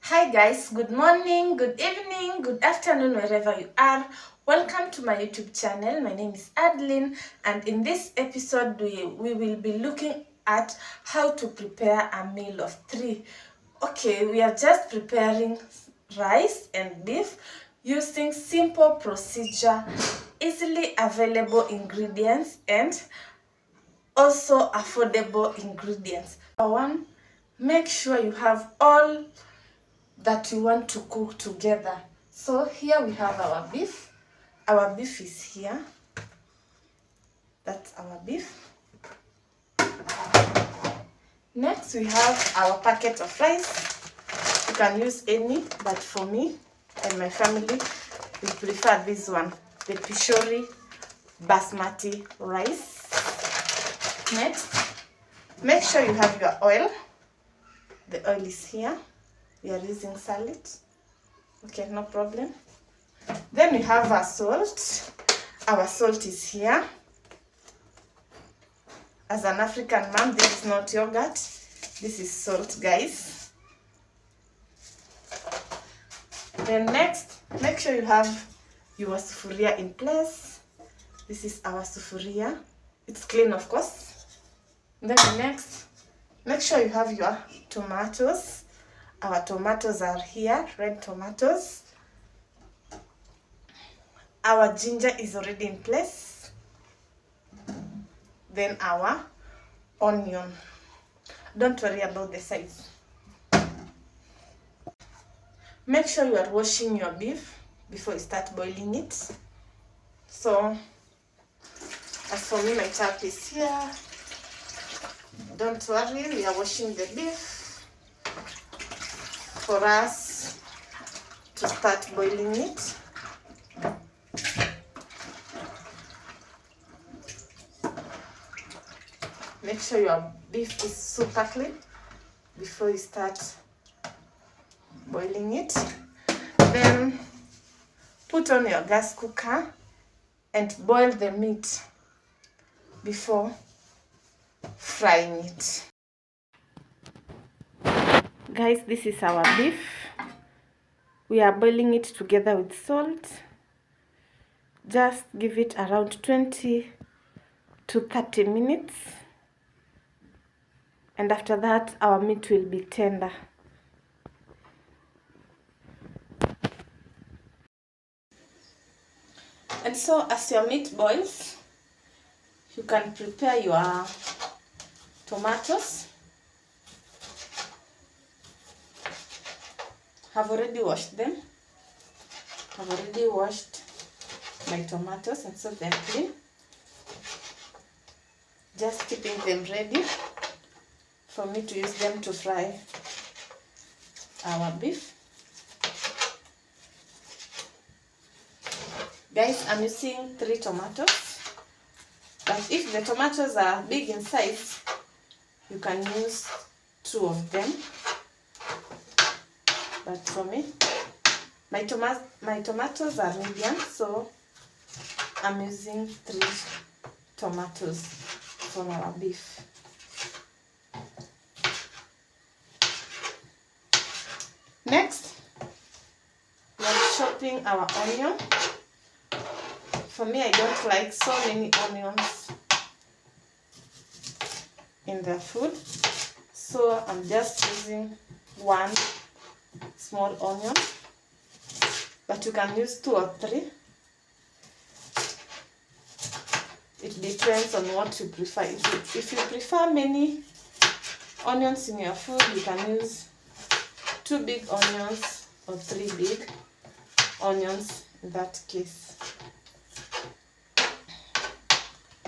Hi guys, good morning, good evening, good afternoon, wherever you are. Welcome to my YouTube channel. My name is Adeline, and in this episode we will be looking at how to prepare a meal of 3. Okay, we are just preparing rice and beef using simple procedure, easily available ingredients, and also affordable ingredients. One, make sure you have all that you want to cook together. So here we have our beef. Our beef is here. That's our beef. Next we have our packet of rice. You can use any, but for me and my family, we prefer this one, the Pishori basmati rice. Next, make sure you have your oil. The oil is here. We are using salad. Okay, no problem. Then we have our salt. Our salt is here. As an African mom, this is not yogurt. This is salt, guys. Then next, make sure you have your sufuria in place. This is our sufuria. It's clean, of course. Then next, make sure you have your tomatoes. Our tomatoes are here, red tomatoes. Our ginger is already in place. Then our onion. Don't worry about the size. Make sure you are washing your beef before you start boiling it. So, as for me, my tap is here. Don't worry, we are washing the beef for us to start boiling it. Make sure your beef is super clean before you start boiling it. Then put on your gas cooker and boil the meat before frying it. Guys, this is our beef. We are boiling it together with salt. Just give it around 20 to 30 minutes. And after that, our meat will be tender. And so, as your meat boils, you can prepare your tomatoes. I've already washed them. I've already washed my tomatoes and so they're clean. Just keeping them ready for me to use them to fry our beef. Guys, I'm using 3 tomatoes, but if the tomatoes are big in size, you can use 2 of them. But for me, my tomatoes are medium, so I'm using 3 tomatoes for our beef. Next, we are chopping our onion. For me, I don't like so many onions in the food, so I'm just using 1 small onion, but you can use 2 or 3. It depends on what you prefer. If you prefer many onions in your food, you can use 2 big onions or 3 big onions in that case.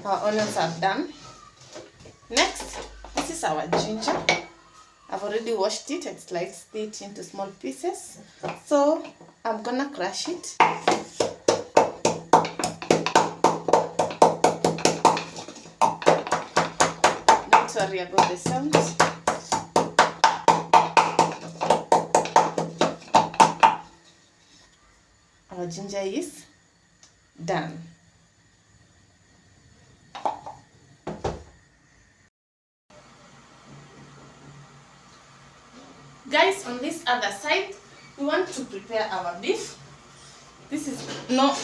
Our onions are done. Next, this is our ginger. I've already washed it and sliced it into small pieces. So I'm gonna crush it. Don't worry about the sound. Our ginger is done. Guys, on this other side, we want to prepare our beef. This is not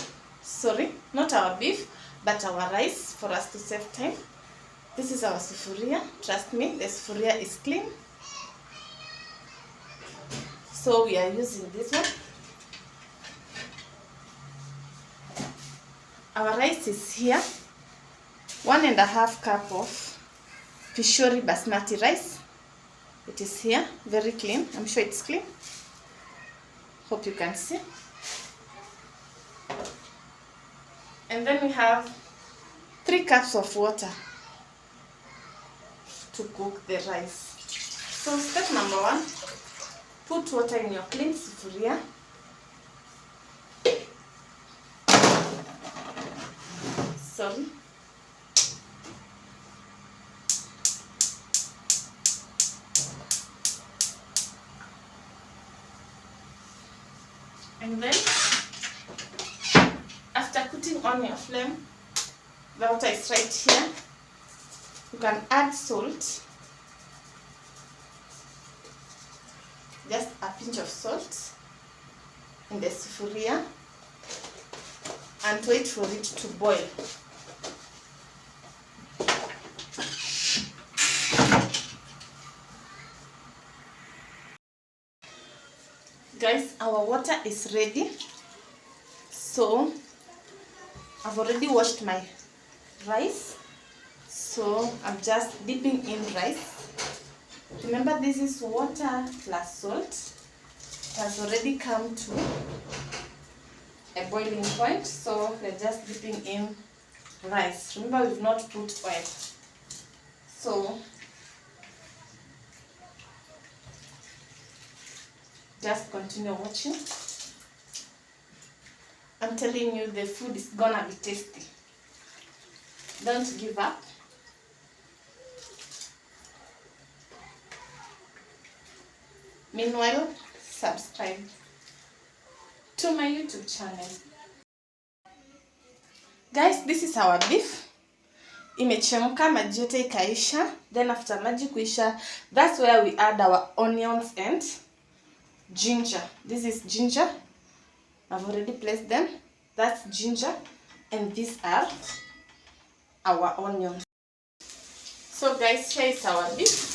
our beef, but our rice, for us to save time. This is our sufuria. Trust me, the sufuria is clean. So we are using this one. Our rice is here. 1.5 cup of Pishori basmati rice. It is here, very clean. I'm sure it's clean. Hope you can see. And then we have 3 cups of water to cook the rice. So step number 1, put water in your clean sufuria. Sorry. And then, after putting on your flame, the water is right here. You can add salt, just a pinch of salt in the sufuria, and wait for it to boil. Guys, our water is ready. So I've already washed my rice, so I'm just dipping in rice. Remember, this is water plus salt. It has already come to a boiling point, so we're just dipping in rice. Remember, we've not put oil, so just continue watching. I'm telling you, the food is gonna be tasty. Don't give up. Meanwhile, subscribe to my YouTube channel. Guys, this is our beef. Imechemka, maji yote ikaisha. Then after maji kuisha, that's where we add our onions and ginger. This is ginger. I've already placed them. That's ginger, and these are our onions. So guys, here is our beef.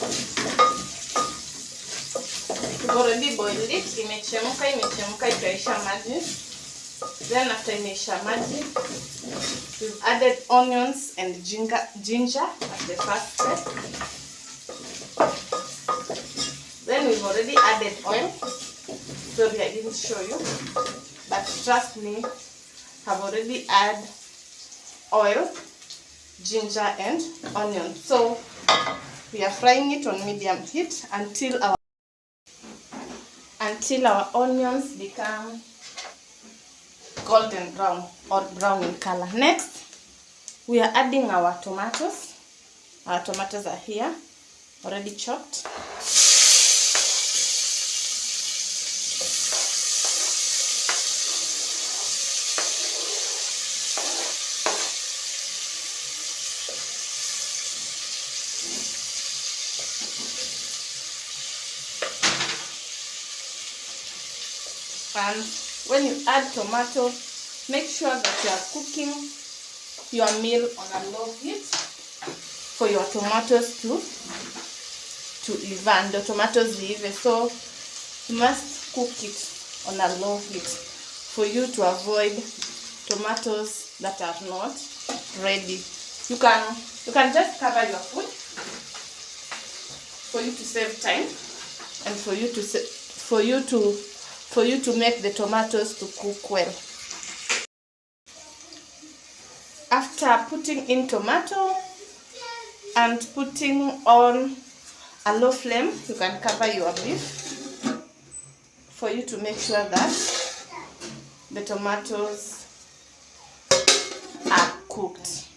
We've already boiled it. Imechemka ikaisha maji. Then after imeisha maji, we've added onions and ginger at the first step. Then we've already added oil. Sorry, I didn't show you, but trust me, I've already added oil, ginger and onion. So we are frying it on medium heat until our onions become golden brown or brown in color. Next, we are adding our tomatoes. Our tomatoes are here, already chopped. And when you add tomato, make sure that you are cooking your meal on a low heat for your tomatoes to even. The tomatoes leave, so you must cook it on a low heat for you to avoid tomatoes that are not ready. You can just cover your food for you to save time and for you to make the tomatoes to cook well. After putting in tomato and putting on a low flame, you can cover your beef for you to make sure that the tomatoes are cooked.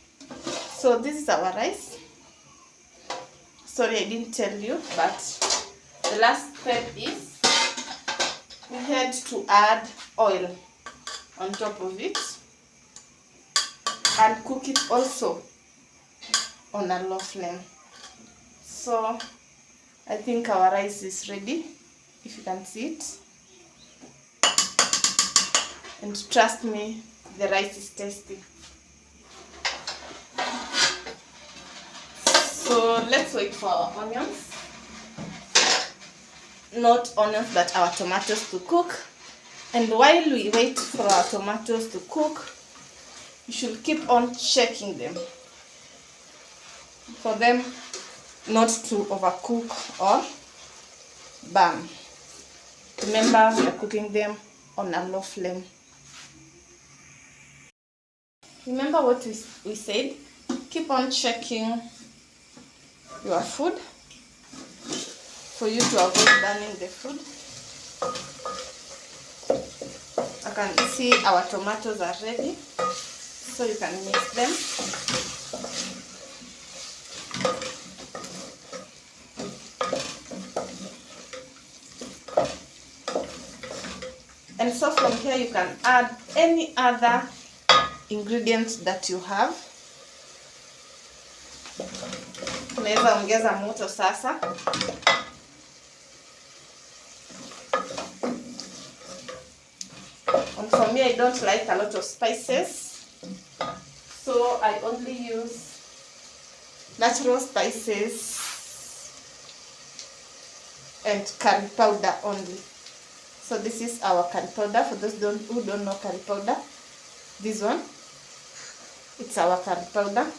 So this is our rice. Sorry, I didn't tell you, but the last step is we had to add oil on top of it and cook it also on a low flame. So I think our rice is ready. if you can see it. And trust me, the rice is tasty. So let's wait for our onions. Not onions, but our tomatoes to cook. And while we wait for our tomatoes to cook, you should keep on checking them for them not to overcook or burn. Remember, we are cooking them on a low flame. Remember what we said? Keep on checking your food for you to avoid burning the food. I can see our tomatoes are ready, so you can mix them. And so from here you can add any other ingredients that you have. Unaweza ongeza moto sasa. And for me, I don't like a lot of spices, so I only use natural spices and curry powder only. So this is our curry powder. For those who don't know curry powder, this one, it's our curry powder.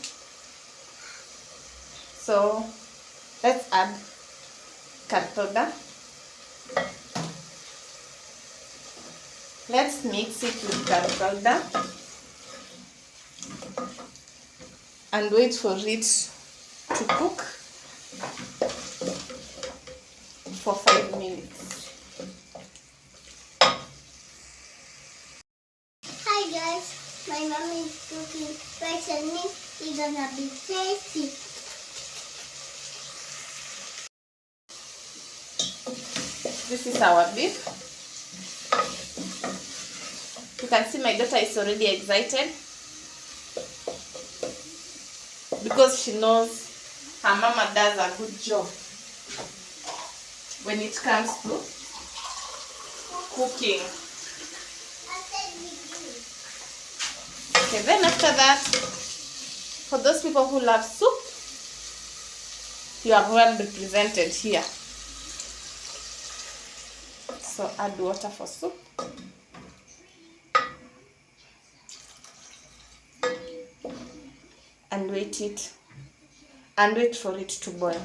So let's add curry powder. Let's mix it with curry powder and wait for it to cook for 5 minutes. Hi guys, my mom is cooking rice and meat. It's gonna be tasty. This is our beef. You can see my daughter is already excited because she knows her mama does a good job when it comes to cooking. Okay, then after that, for those people who love soup, you are well represented here. So add water for soup. And wait for it to boil.